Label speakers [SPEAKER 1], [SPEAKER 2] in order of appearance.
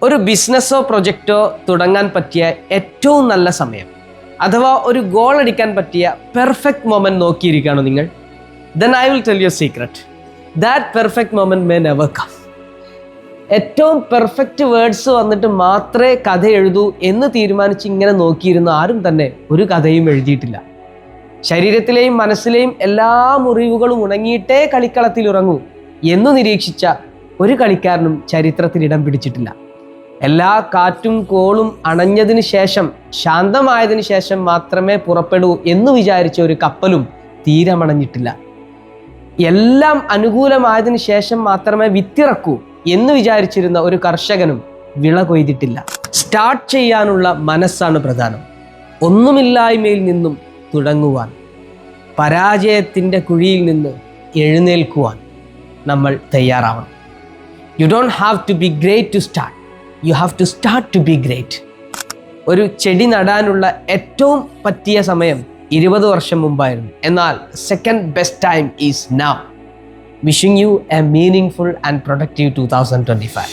[SPEAKER 1] ഒരു ബിസിനസ്സോ പ്രൊജക്റ്റോ തുടങ്ങാൻ പറ്റിയ ഏറ്റവും നല്ല സമയം അഥവാ ഒരു ഗോൾ അടിക്കാൻ പറ്റിയ പെർഫെക്റ്റ് മൊമെന്റ് നോക്കിയിരിക്കുകയാണോ നിങ്ങൾ? Then I will tell you secret. That perfect moment may never come. ഏറ്റവും പെർഫെക്റ്റ് വേർഡ്സ് വന്നിട്ട് മാത്രമേ കഥ എഴുതൂ എന്ന് തീരുമാനിച്ച് ഇങ്ങനെ നോക്കിയിരുന്ന ആരും തന്നെ ഒരു കഥയും എഴുതിയിട്ടില്ല. ശരീരത്തിലെയും മനസ്സിലെയും എല്ലാ മുറിവുകളും ഉണങ്ങിയിട്ടേ കളിക്കളത്തിൽ ഇറങ്ങൂ എന്ന് നിരീക്ഷിച്ച ഒരു കളിക്കാരനും ചരിത്രത്തിൽ ഇടം പിടിച്ചിട്ടില്ല. എല്ലാ കാറ്റും കോളും അണഞ്ഞതിന് ശേഷം, ശാന്തമായതിനു ശേഷം മാത്രമേ പുറപ്പെടൂ എന്ന് വിചാരിച്ച ഒരു കപ്പലും തീരമണഞ്ഞിട്ടില്ല. എല്ലാം അനുകൂലമായതിനു ശേഷം മാത്രമേ വിത്തിറക്കൂ എന്ന് വിചാരിച്ചിരുന്ന ഒരു കർഷകനും വിള കൊയ്തിട്ടില്ല. സ്റ്റാർട്ട് ചെയ്യാനുള്ള മനസ്സാണ് പ്രധാനം. ഒന്നുമില്ലായ്മയിൽ നിന്നും തുടങ്ങുവാൻ, പരാജയത്തിൻ്റെ കുഴിയിൽ നിന്ന് എഴുന്നേൽക്കുവാൻ നമ്മൾ തയ്യാറാവണം. You don't have to be great to start, you have to start to be great. ഒരു ചെടി നടാനുള്ള ഏറ്റവും പറ്റിയ സമയം 20 വർഷം മുമ്പായിരുന്നു. എന്നാൽ second best time is now. Wishing you a meaningful and productive 2025.